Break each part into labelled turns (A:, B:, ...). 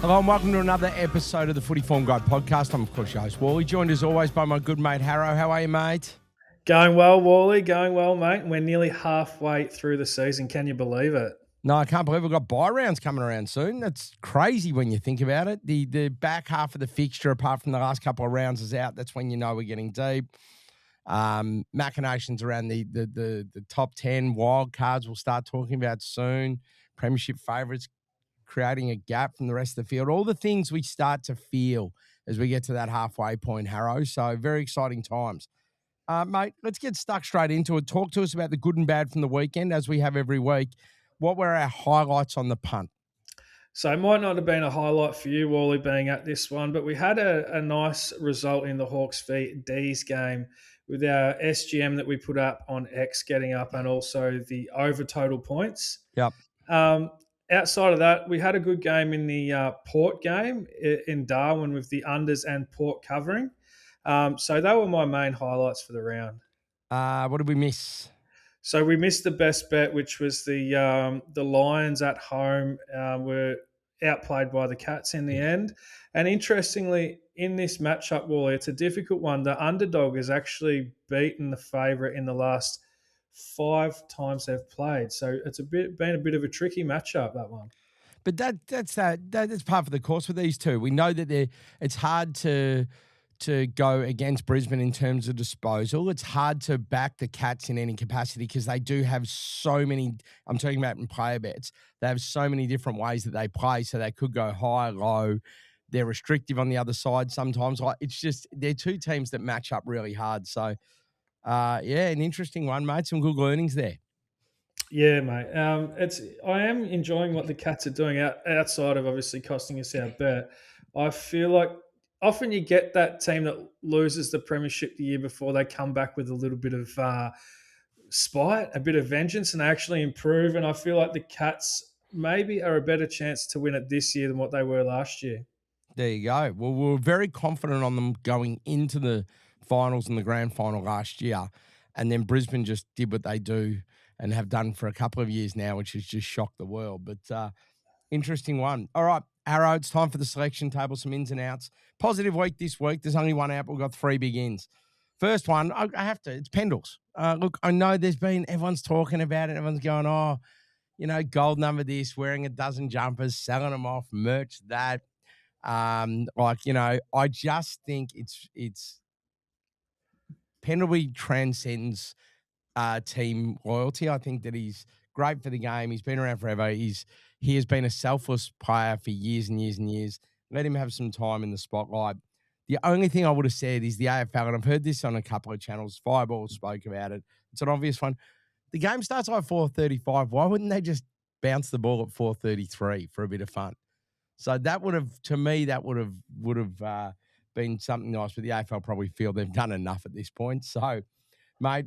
A: Hello and welcome to another episode of the Footy Form Guide podcast. I'm, of course, your host, Walley, joined as always by my good mate, Harro. How are you, mate?
B: Going well, Wally. Going well, mate. We're nearly halfway through the season. Can you believe it?
A: No, I can't believe we've got bye rounds coming around soon. That's crazy when you think about it. The back half of the fixture, apart from the last couple of rounds, is out. That's when you know we're getting deep. Machinations around the top 10 wild cards we'll start talking about soon. Premiership favourites creating a gap from the rest of the field. All the things we start to feel as we get to that halfway point, Harro. So very exciting times. Mate, let's get stuck straight into it. Talk to us about the good and bad from the weekend, as we have every week. What were our highlights on the punt?
B: So it might not have been a highlight for you, Wally, being at this one, but we had a nice result in the Hawks v D's game with our SGM that we put up on X getting up and also the over total points.
A: Yep.
B: Outside of that, we had a good game in the Port game in Darwin with the unders and Port covering. So they were my main highlights for the round.
A: What did we miss?
B: So we missed the best bet, which was the Lions at home were outplayed by the Cats in the end. And interestingly, in this matchup, Wally, it's a difficult one. The underdog has actually beaten the favourite in the last 5 times they've played. So it's been a bit of a tricky matchup, that one.
A: But that's part of the course with these two. We know that it's hard to go against Brisbane in terms of disposal. It's hard to back the Cats in any capacity because they do have so many, I'm talking about in player bets, they have so many different ways that they play, so they could go high, low. They're restrictive on the other side sometimes. It's just, they're two teams that match up really hard. So, an interesting one, mate. Some good learnings there.
B: Yeah, mate. I am enjoying what the Cats are doing outside of obviously costing us our bet. I feel like often you get that team that loses the premiership the year before, they come back with a little bit of spite, a bit of vengeance, and they actually improve. And I feel like the Cats maybe are a better chance to win it this year than what they were last year.
A: There you go. Well, we were very confident on them going into the finals and the grand final last year. And then Brisbane just did what they do and have done for a couple of years now, which has just shocked the world. But interesting one. All right, Harro, it's time for the selection table, some ins and outs. Positive week this week. There's only one out, but we've got 3 big ins. First one, I have to, it's Pendles. Look, I know everyone's talking about it. Everyone's going, gold number this, wearing a dozen jumpers, selling them off, merch that. I just think it's Pendlebury transcends team loyalty. I think that he's great for the game. He's been around forever. He has been a selfless player for years and years and years. Let him have some time in the spotlight. The only thing I would have said is the AFL, and I've heard this on a couple of channels. Fireball spoke about it. It's an obvious one. The game starts at 4:35. Why wouldn't they just bounce the ball at 4:33 for a bit of fun? So that would have been something nice, but the AFL probably feel they've done enough at this point. So, mate,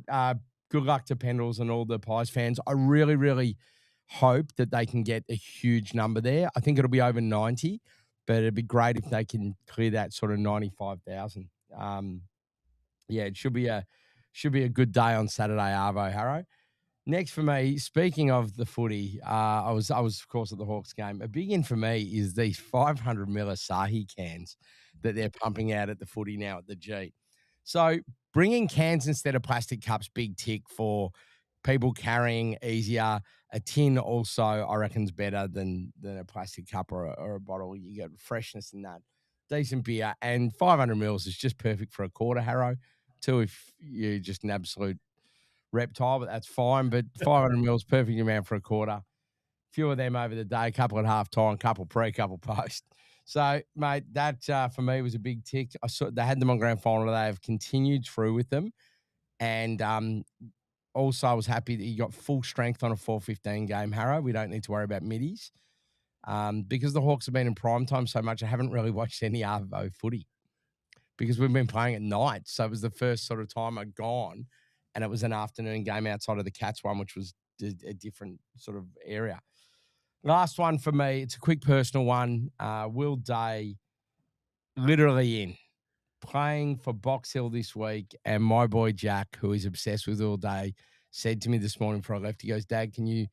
A: good luck to Pendles and all the Pies fans. I really, really hope that they can get a huge number there. I think it'll be over 90, but it'd be great if they can clear that sort of 95,000. It should be a good day on Saturday, Arvo, Harro. Next for me, speaking of the footy, I was of course at the Hawks game. A big in for me is these 500 ml Asahi cans that they're pumping out at the footy now at the G. So bringing cans instead of plastic cups, big tick for people carrying easier. A tin also, I reckon, is better than a plastic cup or a bottle. You get freshness in that. Decent beer. And 500 mils is just perfect for a quarter, Harro. Too, if you're just an absolute reptile, but that's fine. But 500 mils, perfect amount for a quarter. Few of them over the day, couple at half time, couple pre, couple post. So, mate, that for me was a big tick. I saw they had them on grand final. They have continued through with them, and also I was happy that you got full strength on a 4:15 game, Harro. We don't need to worry about middies because the Hawks have been in prime time so much. I haven't really watched any Arvo footy because we've been playing at night. So it was the first sort of time I'd gone. And it was an afternoon game outside of the Cats one, which was a different sort of area. Last one for me, it's a quick personal one. Will Day, literally playing for Box Hill this week. And my boy Jack, who is obsessed with Will Day, said to me this morning before I left, he goes, Dad, can you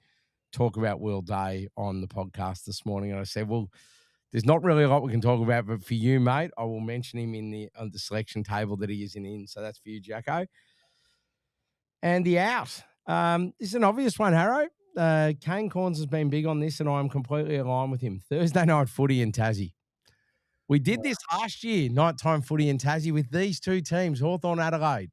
A: talk about Will Day on the podcast this morning? And I said, well, there's not really a lot we can talk about, but for you, mate, I will mention him on the selection table that he isn't in. So that's for you, Jacko. And the out. This is an obvious one, Harro. Kane Corns has been big on this, and I'm completely aligned with him. Thursday night footy in Tassie. We did this last year, nighttime footy in Tassie, with these two teams, Hawthorn, Adelaide.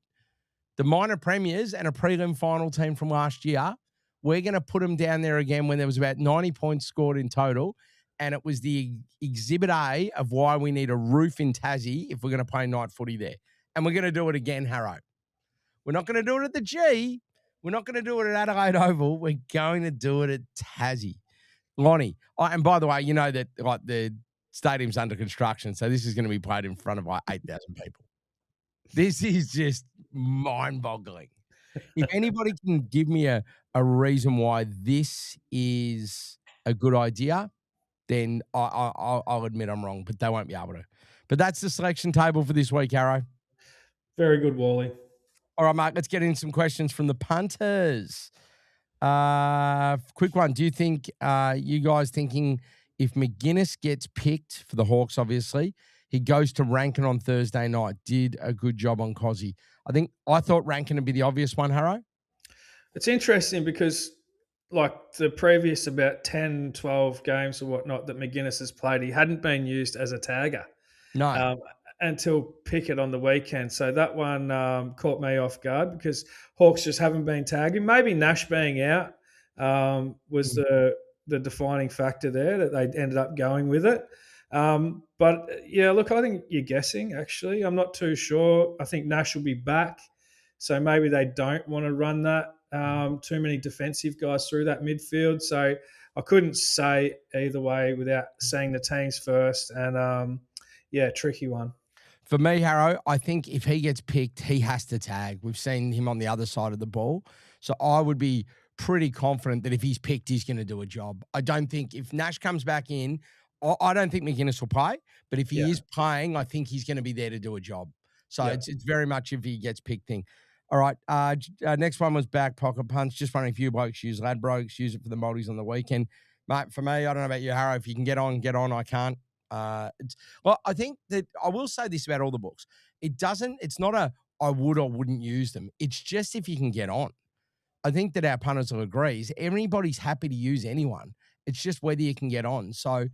A: The minor premiers and a prelim final team from last year. We're going to put them down there again when there was about 90 points scored in total. And it was the exhibit A of why we need a roof in Tassie if we're going to play night footy there. And we're going to do it again, Harro. We're not going to do it at the G. We're not going to do it at Adelaide Oval. We're going to do it at Tassie. Lonnie. Oh, and by the way, you know that like the stadium's under construction, so this is going to be played in front of like 8,000 people. This is just mind-boggling. If anybody can give me a reason why this is a good idea, then I'll admit I'm wrong, but they won't be able to. But that's the selection table for this week, Harro.
B: Very good, Wally.
A: All right, mate, let's get in some questions from the punters. Quick one. Do you think you guys thinking if McGuinness gets picked for the Hawks, obviously, he goes to Rankin on Thursday night, did a good job on Cozzy? I thought Rankin would be the obvious one, Harro.
B: It's interesting because like the previous about 10, 12 games or whatnot that McGuinness has played, he hadn't been used as a tagger.
A: No.
B: Until Pickett on the weekend. So that one caught me off guard because Hawks just haven't been tagging. Maybe Nash being out was the defining factor there that they ended up going with it. But yeah, look, I think you're guessing, actually. I'm not too sure. I think Nash will be back. So maybe they don't want to run that too many defensive guys through that midfield. So I couldn't say either way without seeing the teams first. And tricky one.
A: For me, Harro, I think if he gets picked, he has to tag. We've seen him on the other side of the ball. So I would be pretty confident that if he's picked, he's going to do a job. I don't think if Nash comes back in, I don't think McGuinness will play. But if he is playing, I think he's going to be there to do a job. So it's very much if he gets picked thing. All right. Next one was back pocket punch. Just wondering if you blokes use Ladbrokes, use it for the multis on the weekend. Mate, for me, I don't know about you, Harro. If you can get on. I can't. I think that I will say this about all the books. It's not a I would or wouldn't use them. It's just if you can get on. I think that our punters will agree. Everybody's happy to use anyone. It's just whether you can get on. So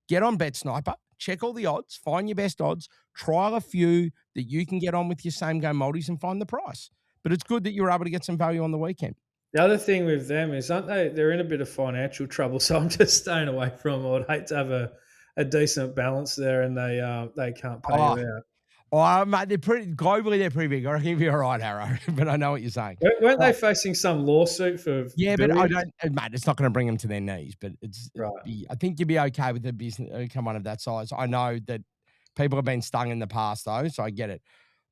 A: get on Bet Sniper, check all the odds, find your best odds, trial a few that you can get on with your same game multis and find the price. But it's good that you were able to get some value on the weekend.
B: The other thing with them is, aren't they? They're in a bit of financial trouble, so I'm just staying away from them. I'd hate to have a decent balance there, and they can't pay you out.
A: Oh, mate, they're pretty big. I reckon you'll be all right, Harro. But I know what you're saying.
B: Weren't they facing some lawsuit for?
A: Yeah, but I don't, mate. It's not going to bring them to their knees. But
B: right.
A: I think you'd be okay with the business. Come on, of that size. I know that people have been stung in the past, though, so I get it.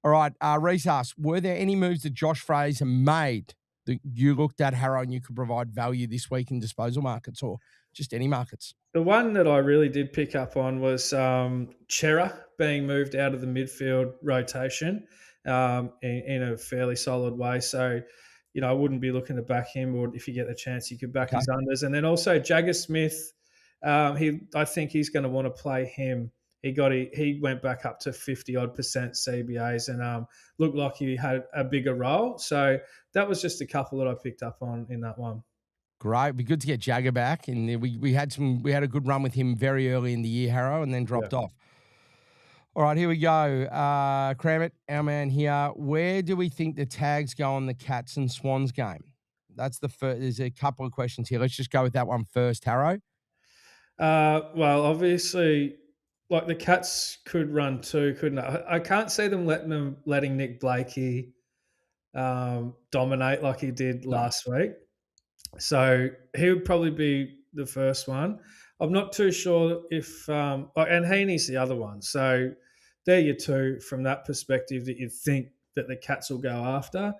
A: All right, Reese asks, were there any moves that Josh Fraser made that you looked at, Harro, and you could provide value this week in disposal markets or just any markets?
B: The one that I really did pick up on was Chera being moved out of the midfield rotation in a fairly solid way. So, I wouldn't be looking to back him, or if you get the chance, you could back his unders. And then also Jagger Smith, I think he's going to want to play him. He went back up to 50-odd% CBAs and looked like he had a bigger role. So that was just a couple that I picked up on in that one.
A: Great. It'd be good to get Jagger back. And we had a good run with him very early in the year, Harro, and then dropped off. All right, here we go. Cramit, our man here. Where do we think the tags go on the Cats and Swans game? That's the first. There's a couple of questions here. Let's just go with that one first, Harro.
B: Well, obviously, like the Cats could run too, couldn't I can't see them letting Nick Blakey dominate like he did last week. So he would probably be the first one. I'm not too sure if and Heaney's the other one. So they're your two from that perspective that you'd think that the Cats will go after.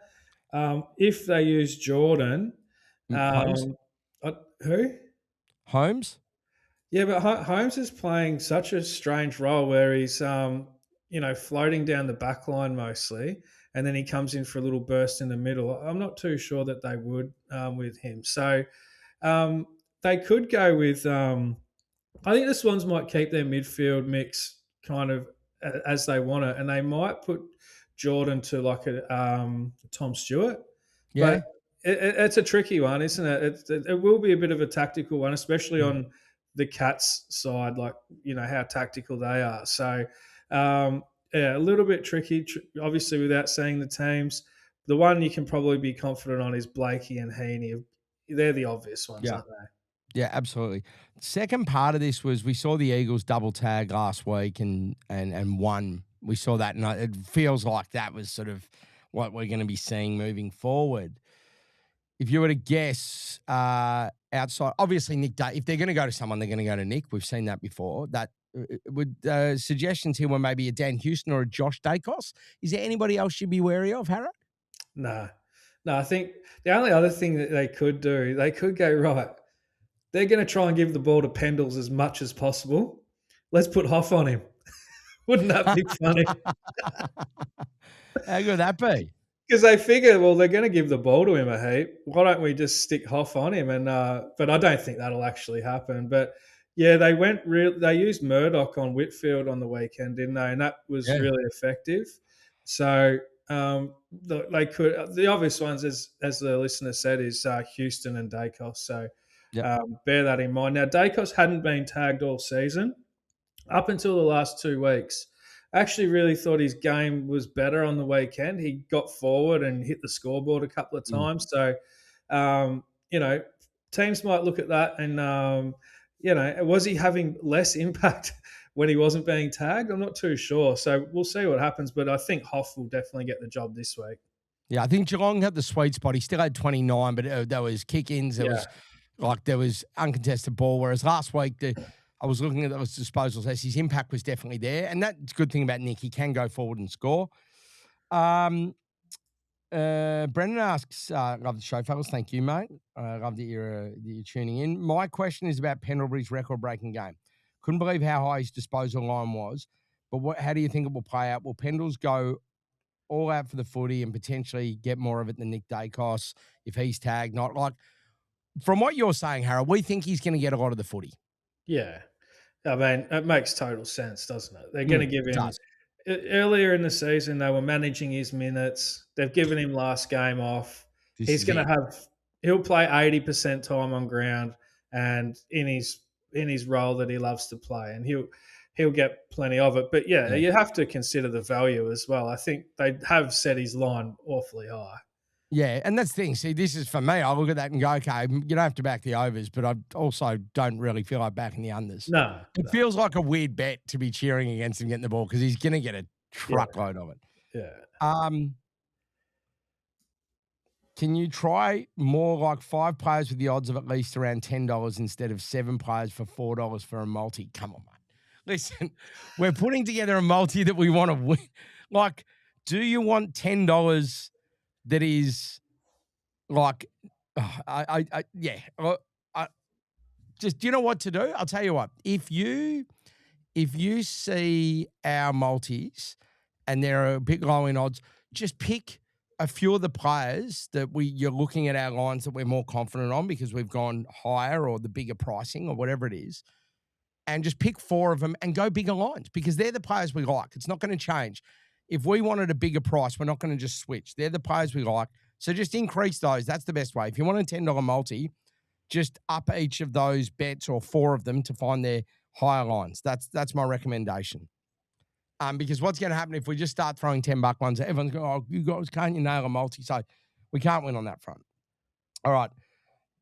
B: If they use Jordan, who?
A: Holmes?
B: Yeah, but Holmes is playing such a strange role where he's floating down the back line mostly, and then he comes in for a little burst in the middle. I'm not too sure that they would with him. So they could go with I think the Swans might keep their midfield mix kind of as they want it, and they might put Jordan to like a Tom Stewart,
A: Yeah.
B: but it's a tricky one, isn't it? It will be a bit of a tactical one, especially
A: Mm.
B: on the Cats side, like how tactical they are. So, um, yeah, a little bit tricky. Obviously, without seeing the teams, the one you can probably be confident on is Blakey and Heaney. They're the obvious ones,
A: Yeah.
B: aren't they?
A: Yeah, absolutely. Second part of this was we saw the Eagles double tag last week and won. We saw that, and it feels like that was sort of what we're going to be seeing moving forward. If you were to guess, outside, obviously Nick Day, if they're going to go to someone, they're going to go to Nick. We've seen that before. That would suggestions here were maybe a Dan Houston or a Josh Dacos. Is there anybody else you'd be wary of, Harro?
B: No, no. I think the only other thing that they could do, they could go right. They're going to try and give the ball to Pendles as much as possible. Let's put Hoff on him. Wouldn't that be funny?
A: How good would that be?
B: Because they figure, well, they're going to give the ball to him a heap. Why don't we just stick Hoff on him? And but I don't think that'll actually happen. But yeah, they went real. They used Murdoch on Whitfield on the weekend, didn't they? And that was
A: Yeah.
B: really effective. So they could. The obvious ones, as the listener said, is Houston and Dacos. So
A: Yep.
B: bear that in mind. Now, Dacos hadn't been tagged all season up until the last 2 weeks. I actually really thought his game was better on the weekend. He got forward and hit the scoreboard a couple of
A: Mm.
B: times. So, um, teams might look at that and, was he having less impact when he wasn't being tagged? I'm not too sure. So we'll see what happens. But I think Hoff will definitely get the job this week.
A: Yeah, I think Geelong had the sweet spot. He still had 29, but there was kick-ins.
B: Yeah.
A: There was uncontested ball. Whereas last week, I was looking at those disposals as his impact was definitely there. And that's a good thing about Nick. He can go forward and score. Brendan asks, love the show, fellas. Thank you, mate. Love that you're tuning in. My question is about Pendlebury's record-breaking game. Couldn't believe how high his disposal line was. But how do you think it will play out? Will Pendles go all out for the footy and potentially get more of it than Nick Dacos if he's tagged? Not like from what you're saying, Harry, we think he's going to get a lot of the footy.
B: Yeah. I mean, it makes total sense, doesn't it? They're going to give
A: It
B: him
A: does.
B: earlier in the season. They were managing his minutes. They've given him last game off.
A: This
B: He's
A: is
B: going
A: it.
B: to he'll play 80% time on ground and in his role that he loves to play, and he'll get plenty of it. But yeah, you have to consider the value as well. I think they have set his line awfully high.
A: Yeah, and that's the thing. See, this is for me. I look at that and go, okay, you don't have to back the overs, but I also don't really feel like backing the unders.
B: No,
A: It feels like a weird bet to be cheering against him getting the ball because he's going to get a truckload of it.
B: yeah.
A: Can you try more like 5 players with the odds of at least around $10 instead of 7 players for $4 for a multi? Come on, mate. Listen, we're putting together a multi that we want to win. Like, do you want $10 that is like, just, do you know what to do? I'll tell you what. If you see our multis and they're a bit low in odds, just pick a few of the players that you're looking at our lines that we're more confident on because we've gone higher or the bigger pricing or whatever it is, and just pick 4 of them and go bigger lines because they're the players we like. It's not going to change. If we wanted a bigger price, we're not going to just switch. They're the players we like. So just increase those. That's the best way. If you want a $10 multi, just up each of those bets or 4 of them to find their higher lines. That's my recommendation. Because what's going to happen if we just start throwing $10 ones, everyone's going, oh, you guys, can't you nail a multi? So we can't win on that front. All right.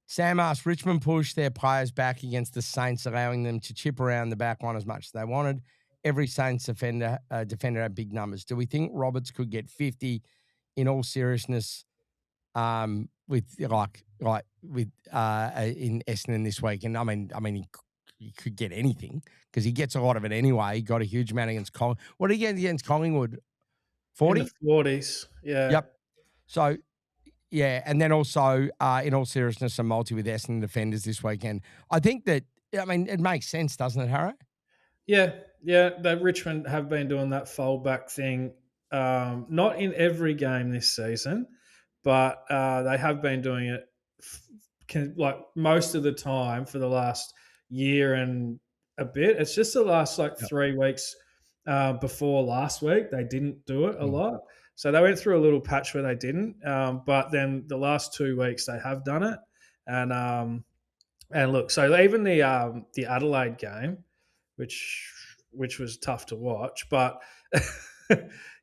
A: Sam asked, Richmond pushed their players back against the Saints, allowing them to chip around the back line as much as they wanted. Every Saints defender had big numbers. Do we think Roberts could get 50 in all seriousness in Essendon this week? And I mean, he could get anything because he gets a lot of it anyway. He got a huge amount against Collingwood. What did he get against Collingwood? 40?
B: In the 40s, yeah.
A: Yep. So, yeah, and then also, in all seriousness, a multi with Essendon defenders this weekend. I think that, it makes sense, doesn't it, Harro?
B: Yeah. The Richmond have been doing that fold back thing, not in every game this season, but they have been doing it like most of the time for the last year and a bit. It's just the last
A: Yep.
B: 3 weeks before last week they didn't do it a
A: Mm.
B: lot. So they went through a little patch where they didn't, but then the last 2 weeks they have done it. And look, so even the Adelaide game, which which was tough to watch, but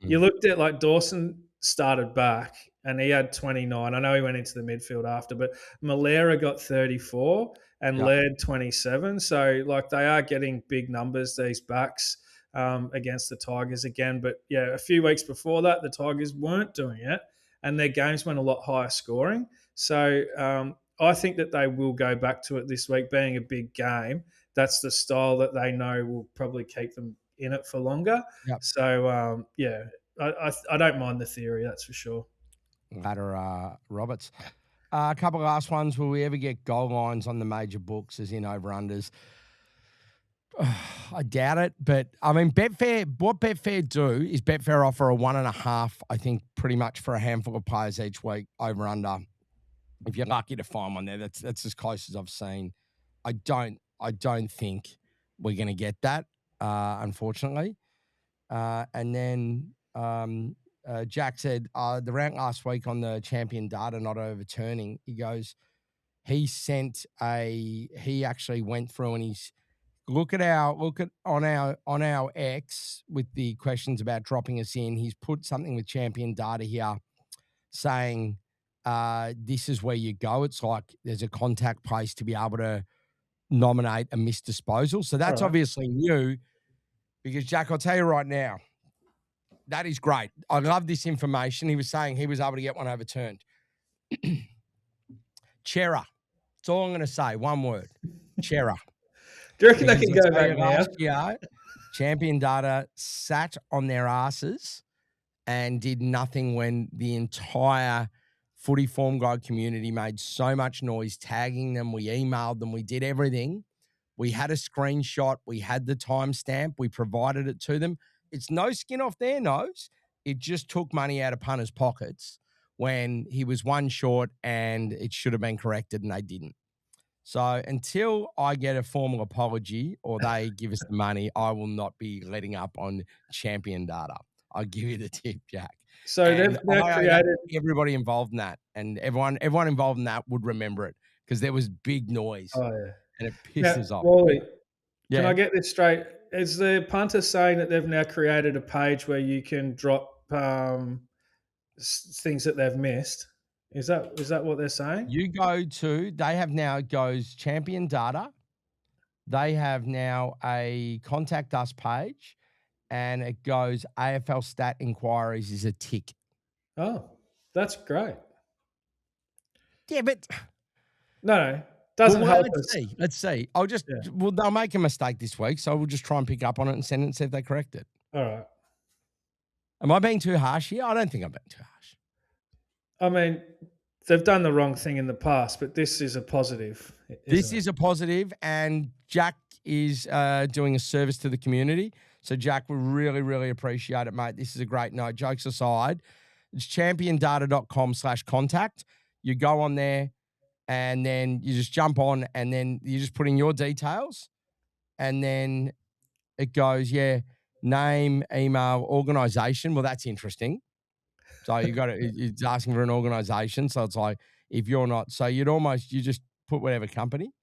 B: you
A: Mm.
B: looked at like Dawson started back and he had 29. I know he went into the midfield after, but Malera got 34 and
A: Yep.
B: Laird 27. So like they are getting big numbers, these backs, against the Tigers again. But yeah, a few weeks before that, the Tigers weren't doing it and their games went a lot higher scoring. So I think that they will go back to it this week, being a big game. That's the style that they know will probably keep them in it for longer.
A: Yep.
B: So yeah, I don't mind the theory, that's for sure.
A: Ladder Roberts. A couple of last ones. Will we ever get goal lines on the major books, as in over unders? I doubt it, but I mean, Betfair. What Betfair do is Betfair offer a 1.5. I think pretty much for a handful of players each week over under. If you're lucky to find one there, that's as close as I've seen. I don't think we're going to get that, unfortunately. And then Jack said the rank last week on the champion data not overturning. He goes, he actually went through and he's look at on our X with the questions about dropping us in. He's put something with champion data here saying this is where you go. It's like there's a contact place to be able to nominate a missed disposal. So
B: All
A: that's
B: right.
A: obviously new because, Jack, I'll tell you right now, that is great. I love this information. He was saying he was able to get one overturned. Chera. That's all I'm going to say. One word. Chera.
B: Do you reckon they
A: Because
B: can
A: I'll
B: go
A: tell
B: back
A: you,
B: now?
A: last year, champion data sat on their asses and did nothing when the entire Footy Form Guide community made so much noise, tagging them. We emailed them. We did everything. We had a screenshot. We had the timestamp. We provided it to them. It's no skin off their nose. It just took money out of punters' pockets when he was one short and it should have been corrected and they didn't. So until I get a formal apology or they give us the money, I will not be letting up on champion data. I'll give you the tip, Jack.
B: So
A: And
B: they've now
A: I owe that
B: created.
A: to everybody involved in that. And everyone involved in that would remember it because there was big noise
B: Oh yeah.
A: and it pissed
B: Now,
A: us off.
B: Wally, can
A: Yeah.
B: I get this straight? Is the punter saying that they've now created a page where you can drop things that they've missed? Is that what they're saying?
A: They have now, it goes champion data. They have now a contact us page and it goes AFL stat inquiries is a tick.
B: Oh, that's great.
A: Yeah, but
B: No, doesn't help
A: let's
B: us.
A: see. Let's see.
B: Yeah.
A: They'll make a mistake this week, so we'll just try and pick up on it and send it and see if they correct it.
B: All right.
A: Am I being too harsh here? I don't think I'm being too harsh.
B: I mean, they've done the wrong thing in the past, but this is a positive.
A: This is a positive, and Jack is doing a service to the community. So, Jack, we really, really appreciate it, mate. This is a great note. Jokes aside, it's championdata.com/contact. You go on there, and then you just jump on, and then you just put in your details, and then it goes, name, email, organization. Well, that's interesting. So it's asking for an organization. So it's like, if you're not, so you just put whatever company.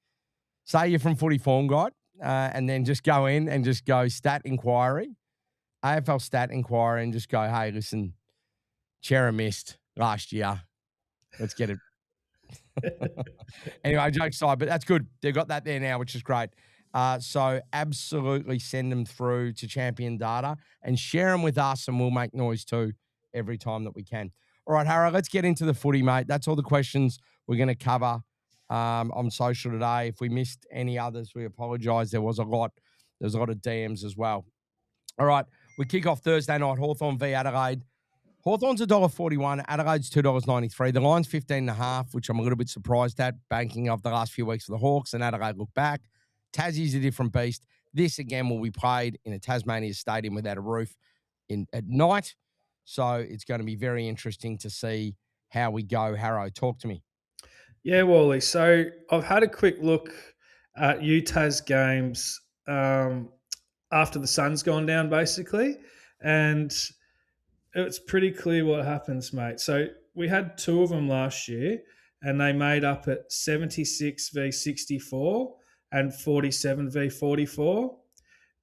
A: Say you're from Footy Form Guide, and then just go in and just go stat inquiry, AFL stat inquiry, and just go, hey, listen, Chera missed last year. Let's get it. Anyway, jokes aside, but that's good. They've got that there now, which is great. So absolutely send them through to Champion Data and share them with us, and we'll make noise too every time that we can. All right, Harro, let's get into the footy, mate. That's all the questions we're going to cover on social today. If we missed any others, we apologise. There was a lot of DMs as well. All right, we kick off Thursday night, Hawthorn v Adelaide. Hawthorn's $1.41, Adelaide's $2.93. The line's 15.5, which I'm a little bit surprised at, banking off the last few weeks for the Hawks, and Adelaide look back. Tassie's a different beast. This, again, will be played in a Tasmania stadium without a roof at night. So it's going to be very interesting to see how we go. Harro, talk to me.
B: Yeah, Wally. So I've had a quick look at UTAS games after the sun's gone down, basically, and it's pretty clear what happens, mate. So we had two of them last year, and they made up at 76 v 64 and 47 v 44.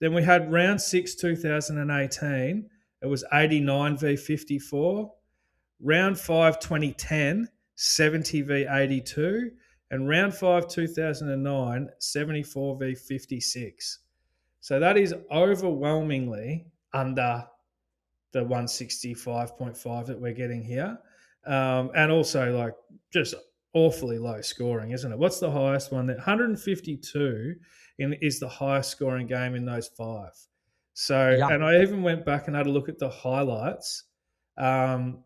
B: Then we had round 6, 2018. It was 89 v 54. Round 5, 2010, 70 v 82. And round 5, 2009, 74 v 56. So that is overwhelmingly under the 165.5 that we're getting here. And also, like, just awfully low scoring, isn't it? What's the highest one? That 152 is the highest scoring game in those five. So,
A: Yeah.
B: and I even went back and had a look at the highlights of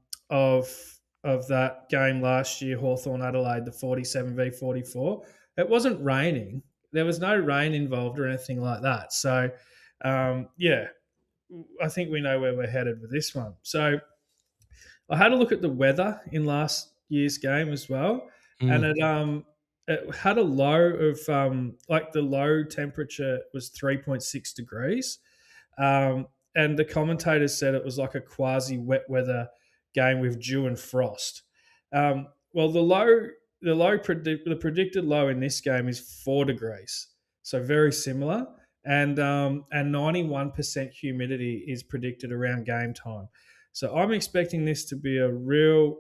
B: that game last year, Hawthorn Adelaide, the 47 v 44. It wasn't raining. There was no rain involved or anything like that. So, yeah, I think we know where we're headed with this one. So I had a look at the weather in last year's game as well, and it had a low of like the low temperature was 3.6 degrees, and the commentators said it was like a quasi wet weather game with dew and frost. Well, the predicted low in this game is 4 degrees, so very similar, and 91% humidity is predicted around game time. So I'm expecting this to be a real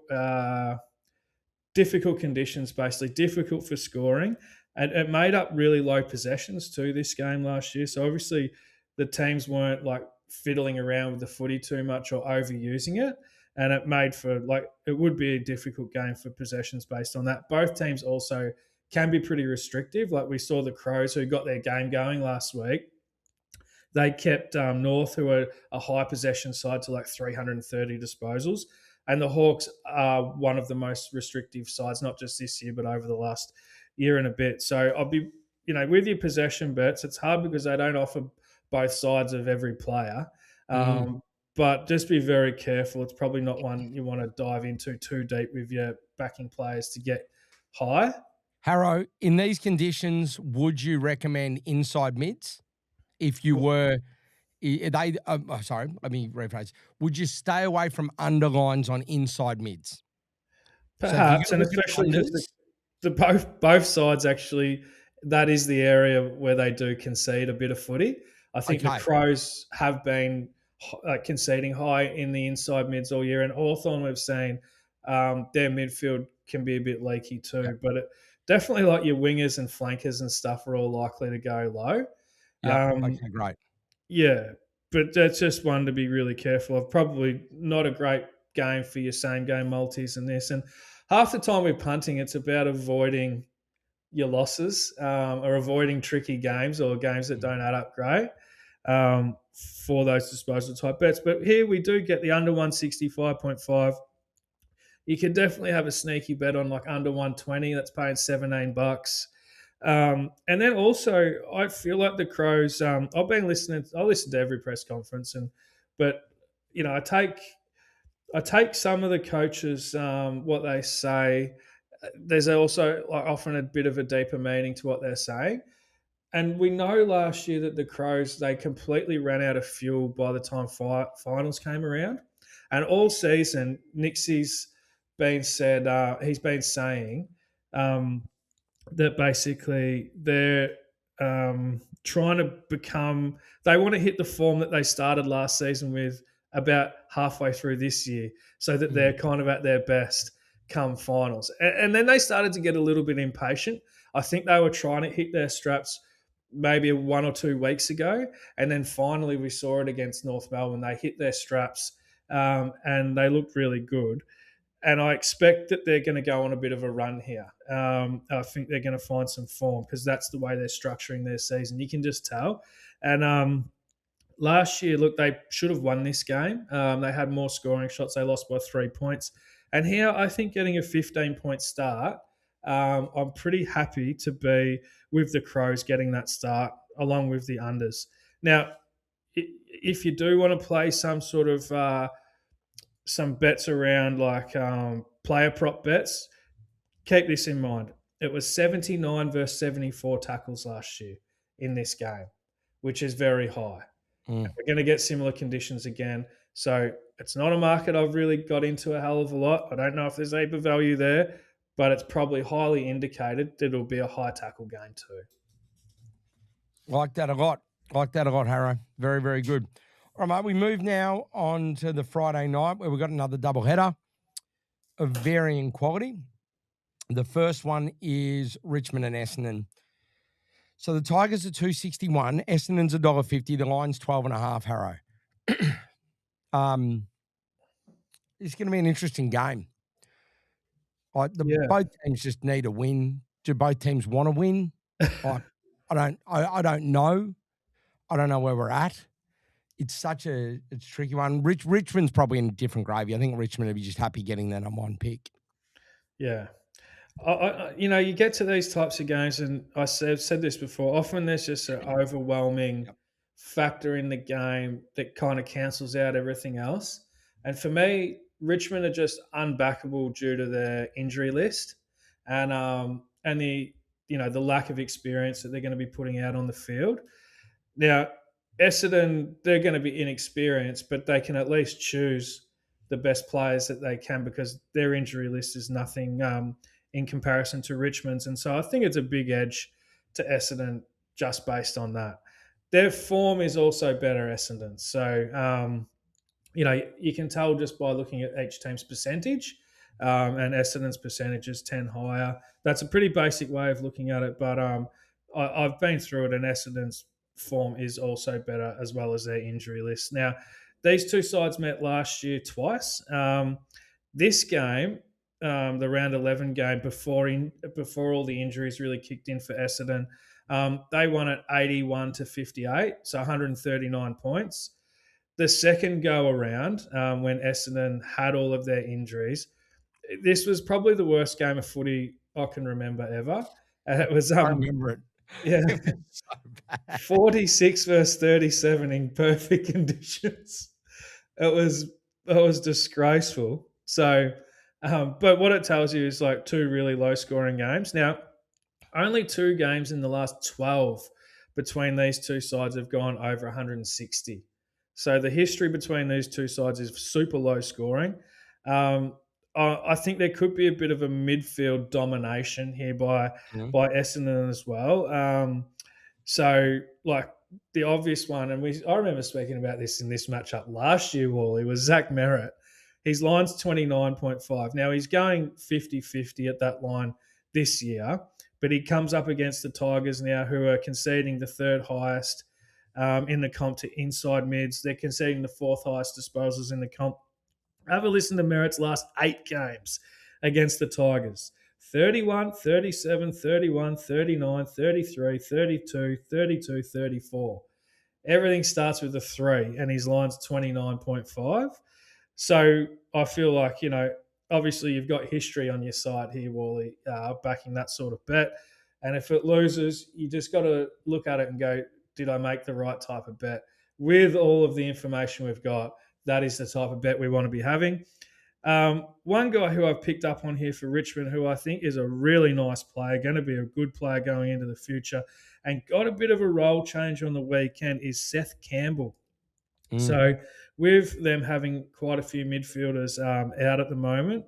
B: difficult conditions, basically difficult for scoring, and it made up really low possessions too this game last year. So obviously the teams weren't like fiddling around with the footy too much or overusing it, and it made for like it would be a difficult game for possessions based on that. Both teams also can be pretty restrictive. Like we saw the Crows, who got their game going last week. They kept North, who are a high possession side, to like 330 disposals. And the Hawks are one of the most restrictive sides, not just this year, but over the last year and a bit. So I'll be, with your possession bets, it's hard because they don't offer both sides of every player. But just be very careful. It's probably not one you want to dive into too deep with your backing players to get high.
A: Harro, in these conditions, would you recommend inside mids? If you were, sorry, let me rephrase. Would you stay away from underlines on inside mids?
B: Perhaps, and especially because both sides actually, that is the area where they do concede a bit of footy. I think the Crows have been conceding high in the inside mids all year, and Hawthorn we've seen their midfield can be a bit leaky too. But definitely, like your wingers and flankers and stuff are all likely to go low.
A: Yeah, okay, great.
B: Yeah, but that's just one to be really careful of. Probably not a great game for your same game multis and this. And half the time with punting, it's about avoiding your losses or avoiding tricky games or games that don't add up great for those disposal type bets. But here we do get the under 165.5. You can definitely have a sneaky bet on like under 120. That's paying $17. And then also, I feel like the Crows. I listen to every press conference, but I take some of the coaches what they say. There's also like often a bit of a deeper meaning to what they're saying. And we know last year that the Crows, they completely ran out of fuel by the time finals came around, and all season Nixie's been said he's been saying. That basically they're trying to become, they want to hit the form that they started last season with about halfway through this year so that they're kind of at their best come finals. And then they started to get a little bit impatient. I think they were trying to hit their straps maybe 1 or 2 weeks ago. And then finally we saw it against North Melbourne. They hit their straps and they looked really good. And I expect that they're going to go on a bit of a run here. I think they're going to find some form because that's the way they're structuring their season. You can just tell. And last year, look, they should have won this game. They had more scoring shots. They lost by 3 points. And here, I think getting a 15-point start, I'm pretty happy to be with the Crows getting that start along with the unders. Now, if you do want to play some sort of some bets around like player prop bets, keep this in mind. It was 79 versus 74 tackles last year in this game. which is very high.
A: Mm.
B: We're going to get similar conditions again. So it's not a market I've really got into a hell of a lot. I don't know if there's a heap of value there, but it's probably highly indicated that it'll be a high tackle game too.
A: Like that a lot. Like that a lot, Harro. Very, very good. All right, mate, we move now on to the Friday night where we've got another double header of varying quality. The first one is Richmond and Essendon. So the Tigers are 261, Essendon's $1.50, the line's 12.5, Harro. It's going to be an interesting game. Like both teams just need a win. Do both teams want to win? I don't know. I don't know where we're at. It's such a tricky one. Richmond's probably in a different gravy. I think Richmond will be just happy getting that number one pick.
B: Yeah. You get to these types of games, and I've said this before, often there's just an overwhelming factor in the game that kind of cancels out everything else. And for me, Richmond are just unbackable due to their injury list and the lack of experience that they're going to be putting out on the field. Now, Essendon, they're going to be inexperienced, but they can at least choose the best players that they can because their injury list is nothing in comparison to Richmond's. And so I think it's a big edge to Essendon just based on that. Their form is also better, Essendon. So, you can tell just by looking at each team's percentage, and Essendon's percentage is 10 higher. That's a pretty basic way of looking at it, but I've been through it, and Essendon's form is also better as well as their injury list. Now, these two sides met last year twice. This game, the round 11 game before all the injuries really kicked in for Essendon, they won at 81-58, so 139 points. The second go around, when Essendon had all of their injuries, this was probably the worst game of footy I can remember ever. And it was
A: I remember it.
B: Yeah.
A: It was so bad.
B: 46 versus 37 in perfect conditions. It was disgraceful. So, but what it tells you is like two really low scoring games. Now, only two games in the last 12 between these two sides have gone over 160. So the history between these two sides is super low scoring. I think there could be a bit of a midfield domination here by Essendon as well. So, like the obvious one, and I remember speaking about this in this matchup last year, Wally, was Zach Merritt. His line's 29.5. Now, he's going 50-50 at that line this year, but he comes up against the Tigers now, who are conceding the third highest in the comp to inside mids. They're conceding the fourth highest disposals in the comp. Have a listen to Merritt's last 8 games against the Tigers. 31, 37, 31, 39, 33, 32, 32, 34. Everything starts with a 3, and his line's 29.5. So I feel like, obviously you've got history on your side here, Wally, backing that sort of bet. And if it loses, you just got to look at it and go, did I make the right type of bet? With all of the information we've got, that is the type of bet we want to be having. One guy who I've picked up on here for Richmond, who I think is a really nice player, going to be a good player going into the future, and got a bit of a role change on the weekend, is Seth Campbell. So with them having quite a few midfielders out at the moment,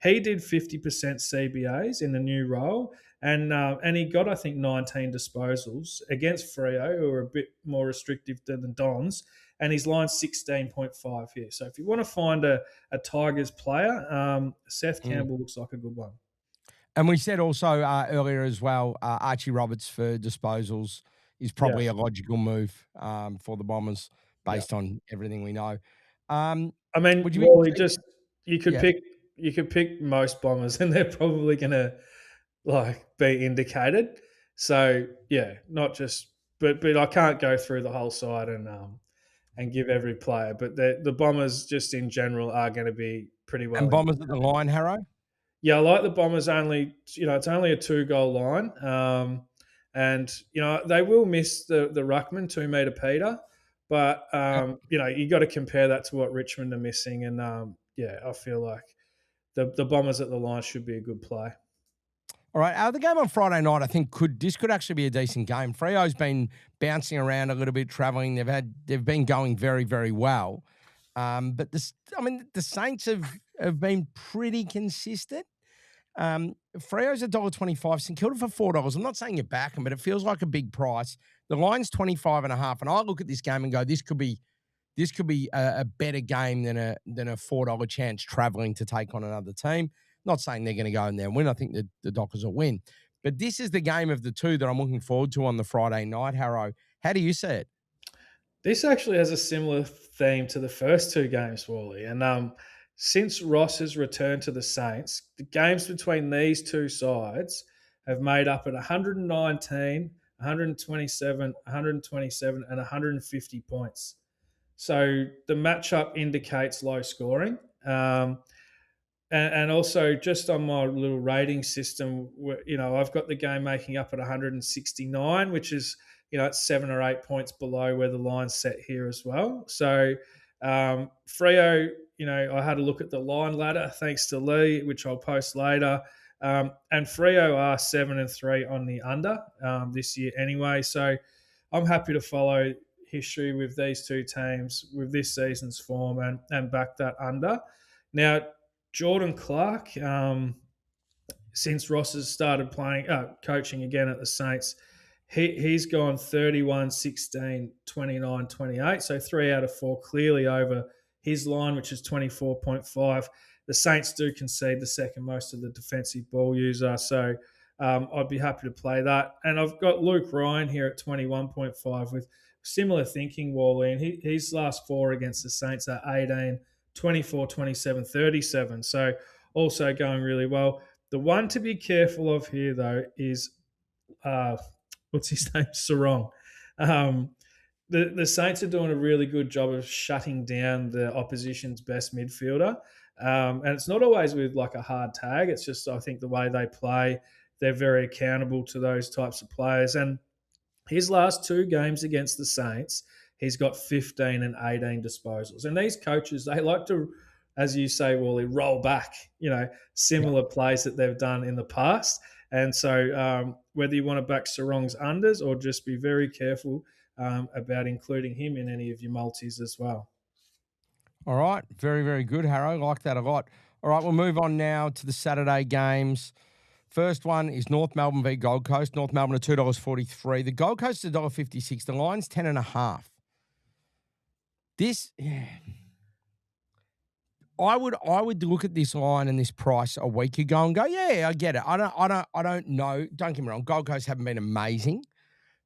B: he did 50% CBAs in the new role, and he got, I think, 19 disposals against Freo, who are a bit more restrictive than the Dons, and his line's 16.5 here. So if you want to find a Tigers player, Seth Campbell looks like a good one.
A: And we said also earlier as well, Archie Roberts for disposals is probably a logical move for the Bombers based on everything we know.
B: I mean, would you you could pick most Bombers, and they're probably going to be indicated. So not just, but I can't go through the whole side and give every player, but the Bombers just in general are going to be pretty well.
A: And Bombers at the line, Harro?
B: Yeah, I like the Bombers only, it's only a 2-goal line. And, they will miss the Ruckman 2-metre Peter, but, you got to compare that to what Richmond are missing. And, I feel like the Bombers at the line should be a good play.
A: All right, the game on Friday night, I think could actually be a decent game. Freo's been bouncing around a little bit, travelling. They've been going very, very well. But the Saints have been pretty consistent. Freo's $1.25, St Kilda for $4. I'm not saying you back them, but it feels like a big price. The line's 25.5, and I look at this game and go, this could be a better game than a $4 chance traveling to take on another team. Not saying they're going to go in there and win. I think that the Dockers will win. But this is the game of the two that I'm looking forward to on the Friday night, Harro. How do you see it?
B: This actually has a similar theme to the first two games, Wally. And since Ross has returned to the Saints, the games between these two sides have made up at 119, 127, 127, and 150 points. So the matchup indicates low scoring. And also, just on my little rating system, I've got the game making up at 169, which is, it's 7 or 8 points below where the line's set here as well. So, Freo, I had a look at the line ladder thanks to Lee, which I'll post later. And Freo are 7-3 on the under this year anyway. So, I'm happy to follow history with these two teams with this season's form and back that under. Now, Jordan Clark, since Ross has started coaching again at the Saints, he's gone 31, 16, 29, 28. So 3 out of 4 clearly over his line, which is 24.5. The Saints do concede the second most of the defensive ball user. So I'd be happy to play that. And I've got Luke Ryan here at 21.5 with similar thinking, Wally. And his last 4 against the Saints are 18, 24, 27, 37. So also going really well. The one to be careful of here, though, is what's his name? Sarong. The Saints are doing a really good job of shutting down the opposition's best midfielder. And it's not always with like a hard tag. It's just, I think, the way they play, they're very accountable to those types of players. And his last 2 games against the Saints, he's got 15 and 18 disposals. And these coaches, they like to, as you say, Wally, roll back, similar plays that they've done in the past. And so whether you want to back Sarong's unders or just be very careful about including him in any of your multis as well.
A: All right. Very, very good, Harro. Like that a lot. All right, we'll move on now to the Saturday games. First one is North Melbourne v Gold Coast. North Melbourne at $2.43. The Gold Coast is $1.56. The line's 10.5. This, I would look at this line and this price a week ago and go, yeah, I get it. I don't know. Don't get me wrong. Gold Coast haven't been amazing.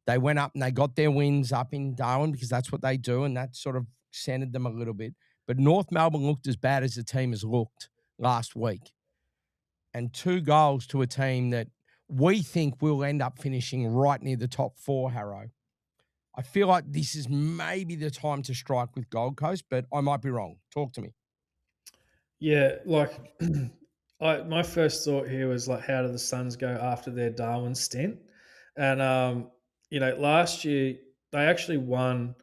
A: They went up and they got their wins up in Darwin because that's what they do, and that sort of centered them a little bit. But North Melbourne looked as bad as the team has looked last week. And 2 goals to a team that we think will end up finishing right near the top 4, Harro. I feel like this is maybe the time to strike with Gold Coast, but I might be wrong. Talk to me.
B: Yeah, like my first thought here was like, how do the Suns go after their Darwin stint? And last year they actually won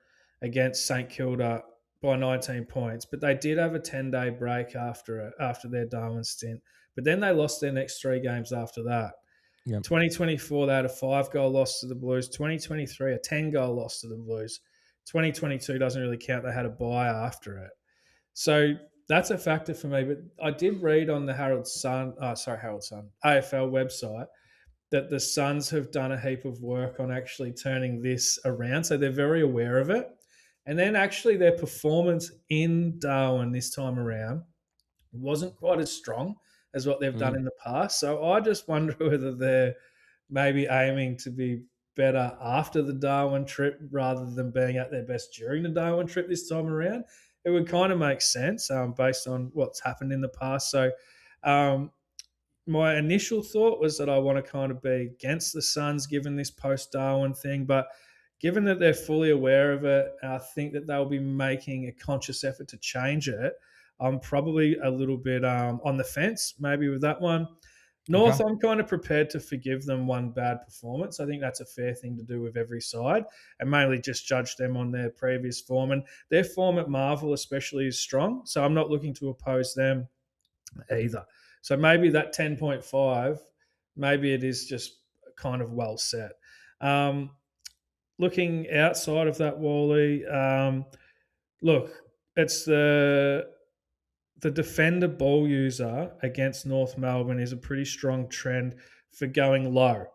B: against St Kilda by 19 points, but they did have a 10-day break after their Darwin stint. But then they lost their next 3 games after that. Yep. 2024, they had a 5-goal loss to the Blues. 2023, a 10-goal loss to the Blues. 2022 doesn't really count. They had a bye after it. So that's a factor for me. But I did read on the AFL website that the Suns have done a heap of work on actually turning this around. So they're very aware of it. And then actually their performance in Darwin this time around wasn't quite as strong as what they've done in the past. So I just wonder whether they're maybe aiming to be better after the Darwin trip rather than being at their best during the Darwin trip this time around. It would kind of make sense based on what's happened in the past. So my initial thought was that I want to kind of be against the Suns given this post-Darwin thing, but given that they're fully aware of it, I think that they'll be making a conscious effort to change it. I'm probably a little bit on the fence maybe with that one. North, okay. I'm kind of prepared to forgive them one bad performance. I think that's a fair thing to do with every side and mainly just judge them on their previous form. And their form at Marvel especially is strong, so I'm not looking to oppose them either. So maybe that 10.5 maybe it is just kind of well set. Um, Looking outside of that, Wally, look, it's the defender ball user against North Melbourne is a pretty strong trend for going low.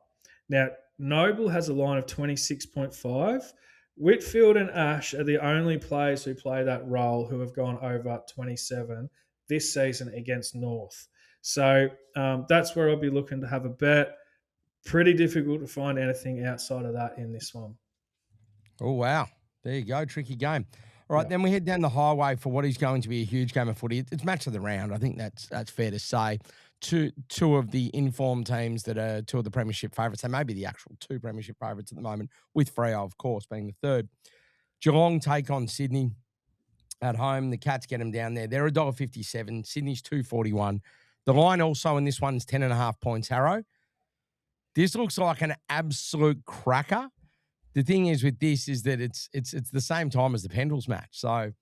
B: Now, Noble has a line of 26.5. Whitfield and Ash are the only players who play that role who have gone over 27 this season against North. So that's where I'll be looking to have a bet. Pretty difficult to find anything outside of that in this one.
A: Oh, wow. There you go. Tricky game. All right,
B: Yeah.
A: then we head down the highway for what is going to be a huge game of footy. It's match of the round. I think that's fair to say. Two of the informed teams that are two of the premiership favourites. They may be the actual two premiership favourites at the moment, with Freo, of course, being the third. Geelong take on Sydney at home. The Cats get them down there. They're $1.57. Sydney's $2.41. The line also in this one's 10.5 points, Harro. This looks like an absolute cracker. The thing is with this is that it's the same time as the Pendles match. So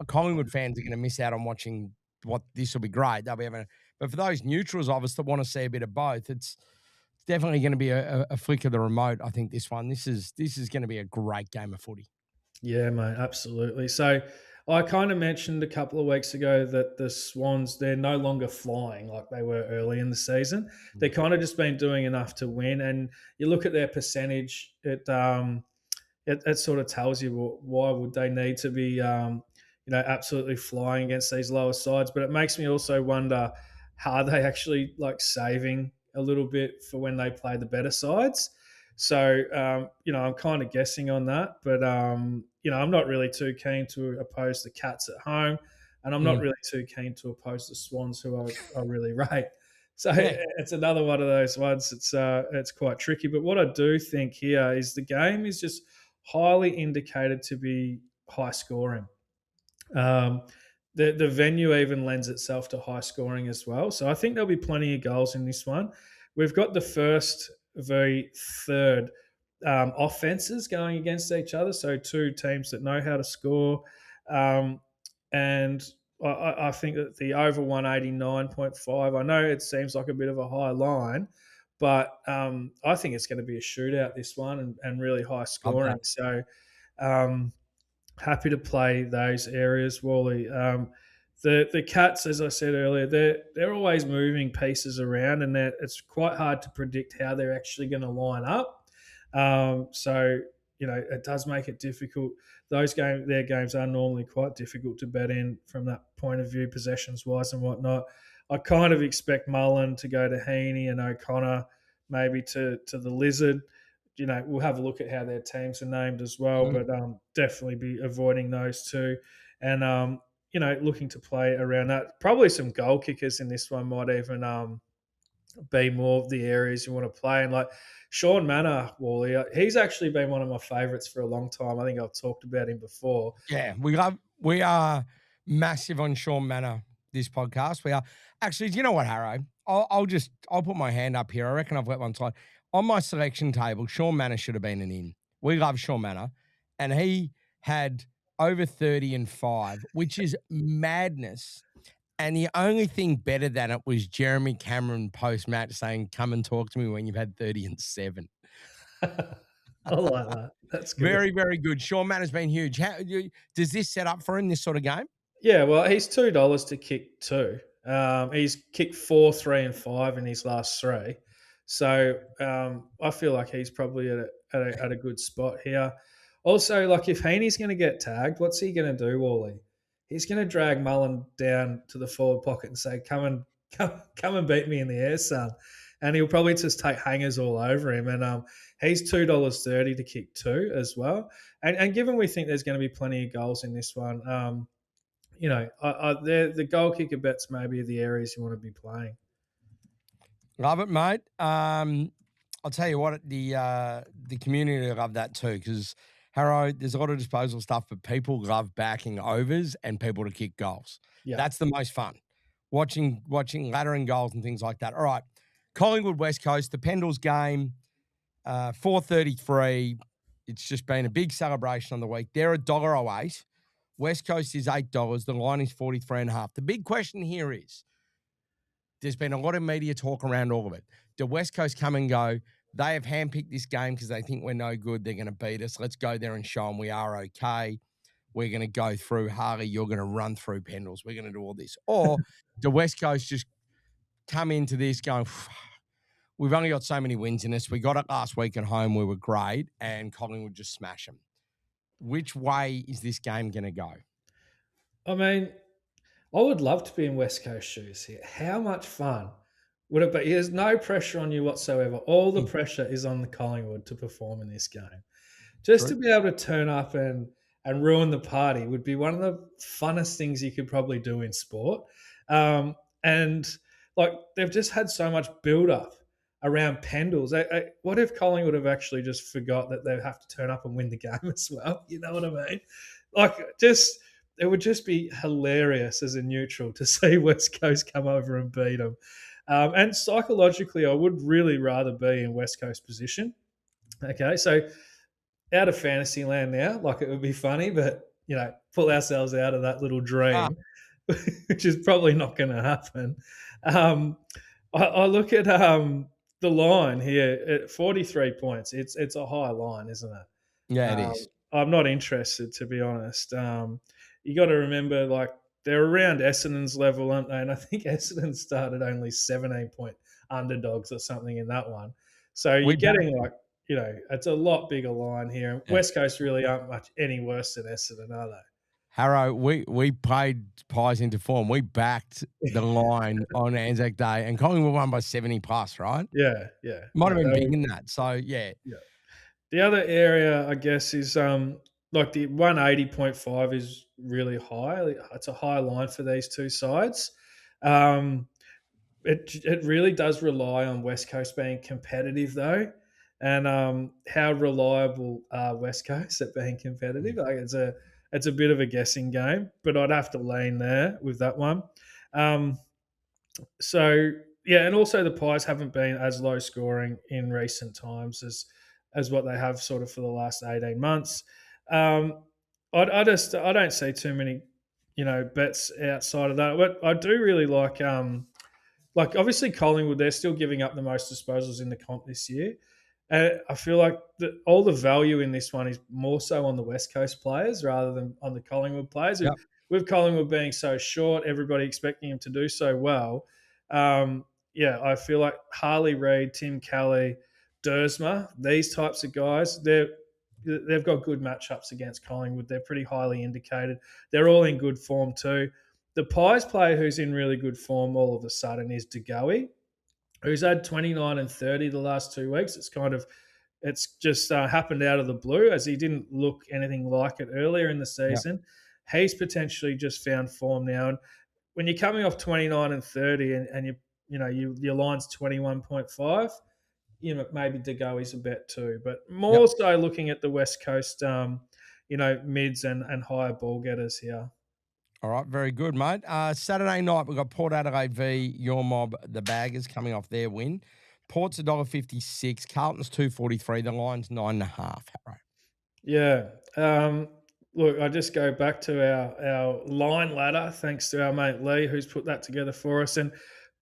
A: Collingwood fans are going to miss out on watching what this will be great. They'll be having, but for those neutrals of us that want to see a bit of both, it's definitely going to be a flick of the remote. I think this one. This is going to be a great game of footy.
B: Yeah, mate, absolutely. So I kind of mentioned a couple of weeks ago that the Swans, they're no longer flying like they were early in the season. They've kind of just been doing enough to win. And you look at their percentage, it sort of tells you why would they need to be, absolutely flying against these lower sides. But it makes me also wonder, are they actually like saving a little bit for when they play the better sides? So, I'm kind of guessing on that, but, I'm not really too keen to oppose the Cats at home, and I'm not
A: Mm.
B: really too keen to oppose the Swans, who are really rate. So
A: Yeah.
B: it's another one of those ones. It's quite tricky, but what I do think here is the game is just highly indicated to be high scoring. Um, the venue even lends itself to high scoring as well. So I think there'll be plenty of goals in this one. We've got the first very third offenses going against each other. So two teams that know how to score. And I think that the over 189.5, I know it seems like a bit of a high line, but I think it's going to be a shootout, this one, and really high
A: Love
B: scoring.
A: that.
B: So happy to play those areas, Wally. The Cats, as I said earlier, they're always moving pieces around, and it's quite hard to predict how they're actually going to line up. So it does make it difficult. Their games are normally quite difficult to bet in from that point of view, possessions wise and whatnot. I kind of expect Mullen to go to Heaney and O'Connor, maybe to the Lizard. We'll have a look at how their teams are named as well,
A: Mm.
B: but definitely be avoiding those two. And, looking to play around that. Probably some goal kickers in this one might even be more of the areas you want to play. And like Sean Manor, Wally, he's actually been one of my favourites for a long time. I think I've talked about him before.
A: Yeah, we are massive on Sean Manor, this podcast. We are actually, do you know what, Harrow? I'll put my hand up here. I reckon I've let one slide. On my selection table, Sean Manor should have been an in. We love Sean Manor, and he had over 30 and 5, which is madness. And the only thing better than it was Jeremy Cameron post-match saying, "Come and talk to me when you've had 30 and 7."
B: I like that. That's good.
A: Very, very good. Sean Manor's been huge. Does this set up for him, this sort of game?
B: Yeah, well, he's $2 to kick two. He's kicked 4, 3, and 5 in his last three. So I feel like he's probably at a good spot here. Also, like if Heaney's going to get tagged, what's he going to do, Wally? He's going to drag Mullen down to the forward pocket and say, come and beat me in the air, son." And he'll probably just take hangers all over him. And he's $2.30 to kick two as well. And given we think there's going to be plenty of goals in this one, the goal kicker bets maybe are the areas you want to be playing.
A: Love it, mate. I'll tell you what, the community love that too, because Harrow, there's a lot of disposal stuff, but people love backing overs and people to kick goals.
B: Yeah.
A: That's the most fun. Watching laddering goals and things like that. All right. Collingwood West Coast, the Pendles game, 4:33. It's just been a big celebration on the week. They're $1.08. West Coast is $8. The line is 43.5. The big question here is, there's been a lot of media talk around all of it. The West Coast come and go. They have handpicked this game because they think we're no good. They're going to beat us. Let's go there and show them we are okay. We're going to go through Harley. You're going to run through Pendles. We're going to do all this. Or the West Coast just come into this going, we've only got so many wins in us. We got it last week at home. We were great. And Collingwood just smash them. Which way is this game going to go?
B: I mean, I would love to be in West Coast shoes here. How much fun would it be? There's no pressure on you whatsoever. All the pressure is on the Collingwood to perform in this game. Just to be able to turn up and ruin the party would be one of the funnest things you could probably do in sport. And like they've just had so much build up around Pendles. What if Collingwood have actually just forgot that they have to turn up and win the game as well? You know what I mean? Like it would just be hilarious as a neutral to see West Coast come over and beat them. And psychologically, I would really rather be in West Coast position. Okay, so out of fantasy land now, like it would be funny, but pull ourselves out of that little dream, which is probably not going to happen. I look at the line here at 43 points. It's a high line, isn't it?
A: Yeah, it is.
B: I'm not interested, to be honest. You got to remember, like they're around Essendon's level, aren't they? And I think Essendon started only 17-point underdogs or something in that one. So you're getting like, it's a lot bigger line here. Yeah. West Coast really aren't much any worse than Essendon, are they?
A: Harro, we played Pies into form. We backed the line on Anzac Day, and Collingwood won by 70 plus, right?
B: Yeah.
A: Might have been big in that. So, yeah.
B: The other area, I guess, is like the 180.5 is really high. It's a high line for these two sides. It really does rely on West Coast being competitive, though. And how reliable are West Coast at being competitive? Like it's a bit of a guessing game, but I'd have to lean there with that one. So yeah, and also the Pies haven't been as low scoring in recent times as what they have sort of for the last 18 months. I don't see too many bets outside of that. But I do really like obviously Collingwood, they're still giving up the most disposals in the comp this year. I feel like all the value in this one is more so on the West Coast players rather than on the Collingwood players. Yep. With Collingwood being so short, everybody expecting him to do so well. I feel like Harley Reid, Tim Kelly, Dersma, these types of guys, they've got good matchups against Collingwood. They're pretty highly indicated. They're all in good form too. The Pies player who's in really good form all of a sudden is DeGoey, who's had 29 and 30 the last 2 weeks. It's just happened out of the blue as he didn't look anything like it earlier in the season. Yep. He's potentially just found form now. And when you're coming off 29 and 30 and your line's 21.5, maybe DeGoey's a bet too. But more so looking at the West Coast, mids and higher ball getters here.
A: All right, very good, mate. Saturday night, we've got Port Adelaide v. Your Mob, the Baggers, coming off their win. Port's $1.56, Carlton's $2.43, the line's 9.5.
B: Yeah. Look, I just go back to our line ladder, thanks to our mate Lee, who's put that together for us. And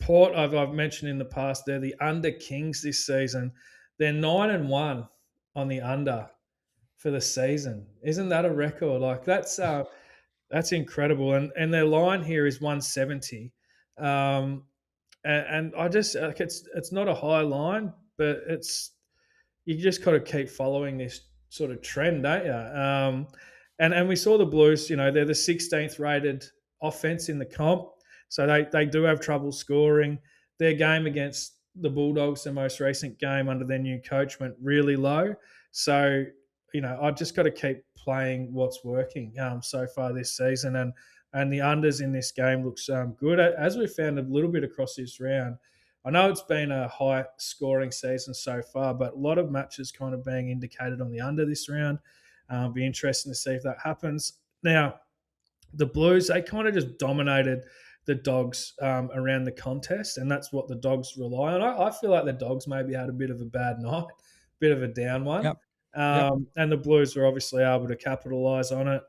B: Port, I've mentioned in the past, they're the under kings this season. They're 9-1 on the under for the season. Isn't that a record? Like that's incredible. And their line here is 170. And I just like it's not a high line, but you just got to keep following this sort of trend, don't you? And we saw the Blues, they're the 16th rated offense in the comp. So they do have trouble scoring. Their game against the Bulldogs, the most recent game under their new coach, went really low. So, I've just got to keep playing what's working so far this season. And the unders in this game looks good. As we found a little bit across this round, I know it's been a high-scoring season so far, but a lot of matches kind of being indicated on the under this round. Be interesting to see if that happens. Now, the Blues, they kind of just dominated the Dogs around the contest, and that's what the Dogs rely on. I feel like the Dogs maybe had a bit of a bad night, bit of a down one.
A: Yep.
B: And the Blues were obviously able to capitalise on it.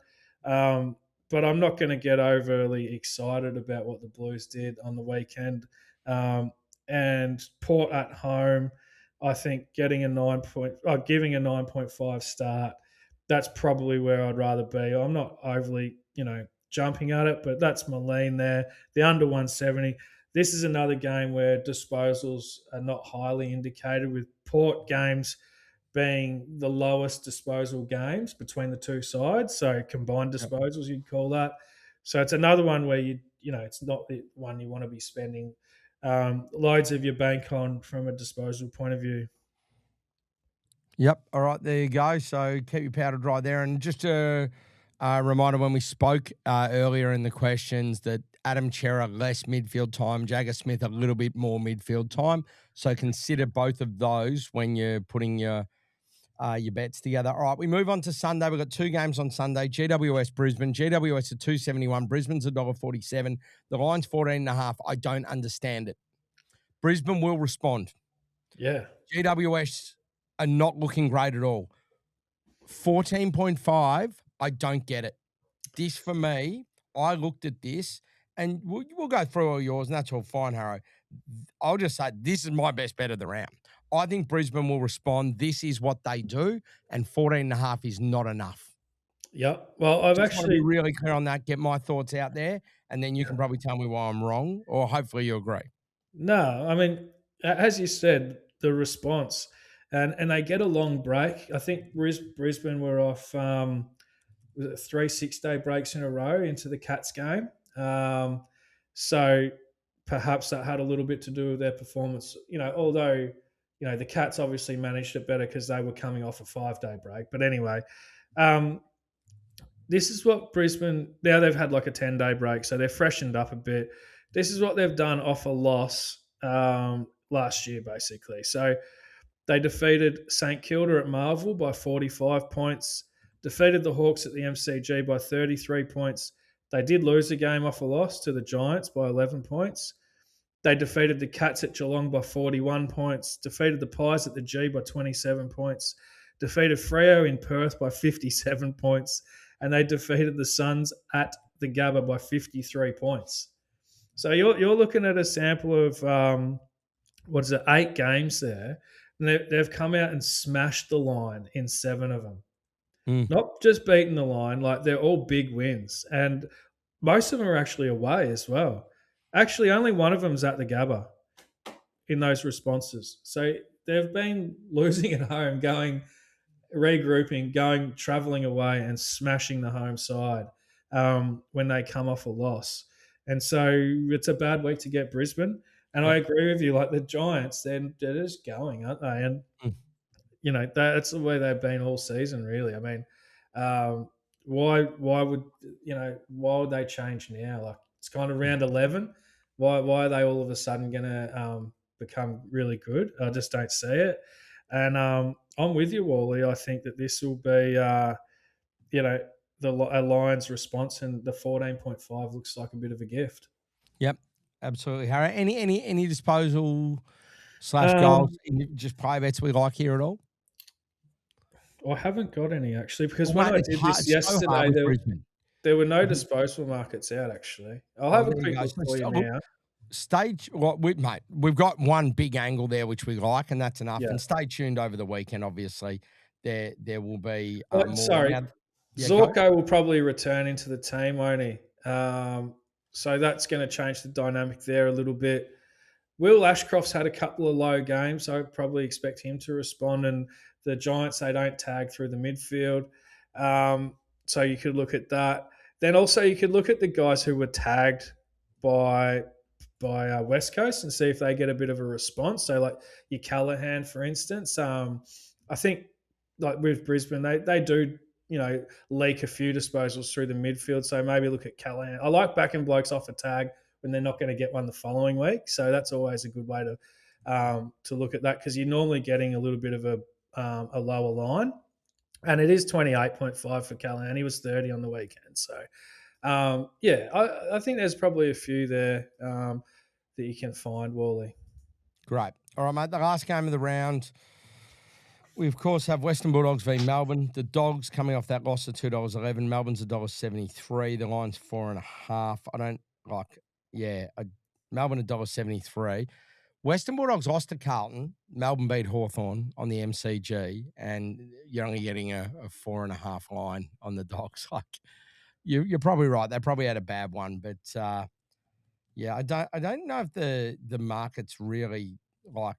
B: But I'm not going to get overly excited about what the Blues did on the weekend. And Port at home, I think giving a 9.5 start, that's probably where I'd rather be. I'm not overly, jumping at it, but that's my lean there. The under 170. This is another game where disposals are not highly indicated, with Port games being the lowest disposal games between the two sides. So combined disposals, you'd call that. So it's another one where it's not the one you want to be spending loads of your bank on from a disposal point of view.
A: Yep. All right, there you go. So keep your powder dry there. And just a reminder, when we spoke earlier in the questions, that Adam Chera less midfield time, Jagger Smith a little bit more midfield time. So consider both of those when you're putting your bets together. All right, we move on to Sunday. We've got two games on Sunday. GWS Brisbane. GWS at 271. Brisbane's $1.47. The line's 14.5. I don't understand it. Brisbane will respond.
B: Yeah.
A: GWS are not looking great at all. 14.5, I don't get it. This, for me, I looked at this, and we'll go through all yours, and that's all fine, Harro. I'll just say this is my best bet of the round. I think Brisbane will respond. This is what they do, and 14.5 is not enough.
B: Yeah. Well, I've
A: just
B: actually
A: want to be really clear on that, get my thoughts out there, and then you can probably tell me why I'm wrong, or hopefully you agree.
B: No, I mean, as you said, the response, and they get a long break. I think Brisbane were off was it 3 6-day breaks in a row into the Cats game. So perhaps that had a little bit to do with their performance. Although the Cats obviously managed it better because they were coming off a 5-day break. But anyway, this is what Brisbane, now they've had like a 10-day break, so they're freshened up a bit. This is what they've done off a loss last year, basically. So they defeated St Kilda at Marvel by 45 points, defeated the Hawks at the MCG by 33 points. They did lose a game off a loss to the Giants by 11 points. They defeated the Cats at Geelong by 41 points, defeated the Pies at the G by 27 points, defeated Freo in Perth by 57 points, and they defeated the Suns at the Gabba by 53 points. So you're looking at a sample of 8 games there, and they've come out and smashed the line in 7 of them. Not just beating the line, like they're all big wins, and most of them are actually away as well. Actually, only one of them's at the Gabba in those responses. So they've been losing at home, regrouping, traveling away, and smashing the home side when they come off a loss. And so it's a bad week to get Brisbane. And I agree with you. Like the Giants, they're just going, aren't they? And that's the way they've been all season, really. I mean, why would they change now? Like it's kind of round 11. Why are they all of a sudden going to become really good? I just don't see it. And I'm with you, Wally. I think that this will be, the Lions' response, and the 14.5 looks like a bit of a gift.
A: Yep, absolutely, Harry. Any disposal / goals in just play bets we like here at all?
B: I haven't got any actually, because when I did this yesterday, there were no disposal markets out. Actually, I'll have a quick look for you now.
A: We've got one big angle there which we like, and that's enough. Yeah. And stay tuned over the weekend. Obviously, there will be more.
B: Sorry, Zorko will probably return into the team, won't he? So that's going to change the dynamic there a little bit. Will Ashcroft's had a couple of low games, so I probably expect him to respond. And the Giants, they don't tag through the midfield. So you could look at that. Then also you could look at the guys who were tagged by West Coast and see if they get a bit of a response. So like your Callahan, for instance. I think like with Brisbane, they do, leak a few disposals through the midfield. So maybe look at Callahan. I like backing blokes off a tag when they're not going to get one the following week. So that's always a good way to look at that, because you're normally getting a little bit of a lower line. And it is 28.5 for Callahan. He was 30 on the weekend. So, I think there's probably a few there that you can find, Wally.
A: Great. All right, mate, the last game of the round, we, of course, have Western Bulldogs v Melbourne. The Dogs coming off that loss of $2.11. Melbourne's $1.73. The line's 4.5. I don't like... Yeah, Melbourne $1.73. Western Bulldogs lost to Carlton. Melbourne beat Hawthorn on the MCG, and you're only getting a 4.5 line on the Dogs. Like, you're probably right. They probably had a bad one, but yeah, I don't know if the markets really like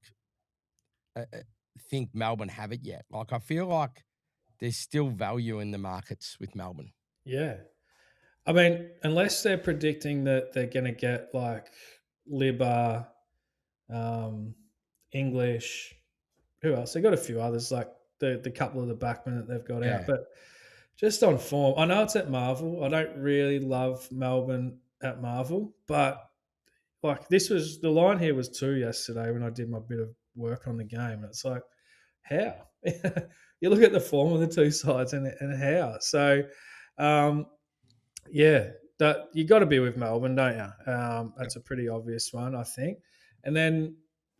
A: think Melbourne have it yet. Like, I feel like there's still value in the markets with Melbourne.
B: Yeah. I mean, unless they're predicting that they're going to get like Libba, English, who else? They got a few others, like the couple of the backmen that they've got out.
A: Yeah.
B: But just on form, I know it's at Marvel. I don't really love Melbourne at Marvel, but like the line here was 2 yesterday when I did my bit of work on the game. And it's like, how? You look at the form of the two sides and how. So, yeah, that you got to be with Melbourne, don't you? That's a pretty obvious one, I think. And then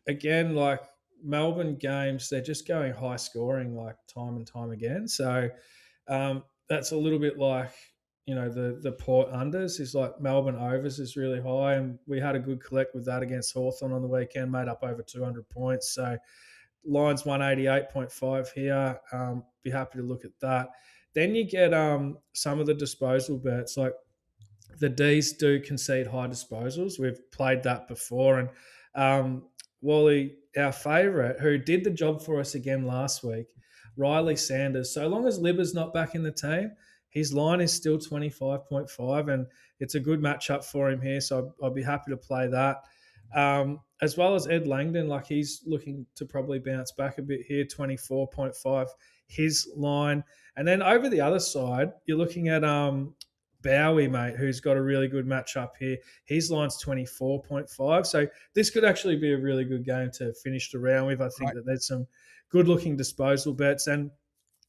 B: again, like Melbourne games, they're just going high scoring like time and time again. So that's a little bit like, you know, the Port unders is like Melbourne overs is really high, and we had a good collect with that against Hawthorn on the weekend, made up over 200 points. So lines 188.5 here. Be happy to look at that. Then you get some of the disposal bets, like the Ds do concede high disposals. We've played that before. And Wally, our favourite, who did the job for us again last week, Riley Sanders, so long as Libba's not back in the team, his line is still 25.5, and it's a good matchup for him here. So I'd be happy to play that. As well as Ed Langdon, like he's looking to probably bounce back a bit here, 24.5, his line. And then over the other side, you're looking at Bowie, mate, who's got a really good matchup here. His line's 24.5. So this could actually be a really good game to finish the round with. I think that there's some good-looking disposal bets. And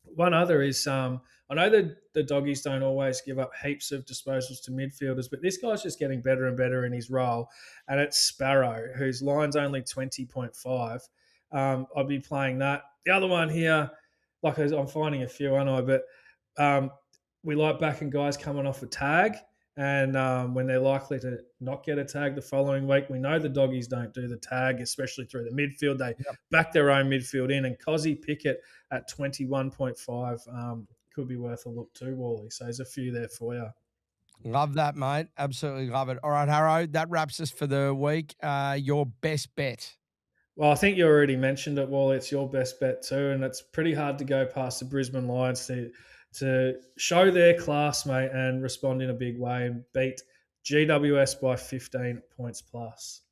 B: one other is I know that the doggies don't always give up heaps of disposals to midfielders, but this guy's just getting better and better in his role. And it's Sparrow, whose line's only 20.5. I'll be playing that. The other one here, like I'm finding a few, aren't I? But we like backing guys coming off a tag, and when they're likely to not get a tag the following week. We know the doggies don't do the tag, especially through the midfield. They back their own midfield in, and Cozzy Pickett at 21.5 could be worth a look too, Wally. So there's a few there for you.
A: Love that, mate. Absolutely love it. All right, Harro, that wraps us for the week. Your best bet.
B: Well, I think you already mentioned it, Wally. It's your best bet too, and it's pretty hard to go past the Brisbane Lions to show their class, mate, and respond in a big way and beat GWS by 15 points plus.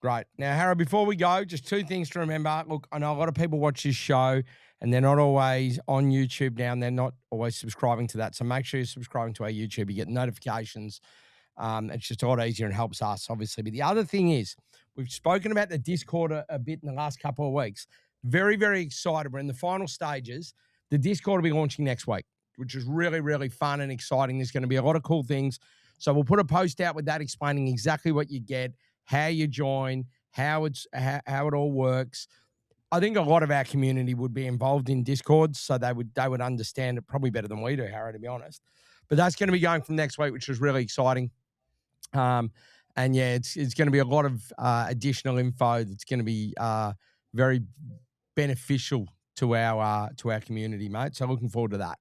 A: Great. Now, Harro, before we go, just two things to remember. Look, I know a lot of people watch this show and they're not always on YouTube now, and they're not always subscribing to that. So make sure you're subscribing to our YouTube. You get notifications. It's just a lot easier and helps us, obviously. But the other thing is, we've spoken about the Discord a bit in the last couple of weeks. Very, very excited. We're in the final stages. The Discord will be launching next week, which is really, really fun and exciting. There's going to be a lot of cool things. So we'll put a post out with that explaining exactly what you get, how you join, how it all works. I think a lot of our community would be involved in Discord, so they would understand it probably better than we do, Harry, to be honest. But that's going to be going from next week, which is really exciting. And yeah, it's going to be a lot of additional info that's going to be very beneficial to our community, mate. So looking forward to that.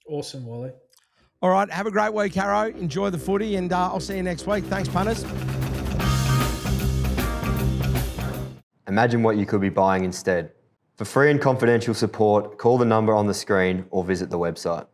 B: Awesome, Wally.
A: All right, have a great week, Harro. Enjoy the footy, and I'll see you next week. Thanks, punters.
C: Imagine what you could be buying instead. For free and confidential support, call the number on the screen or visit the website.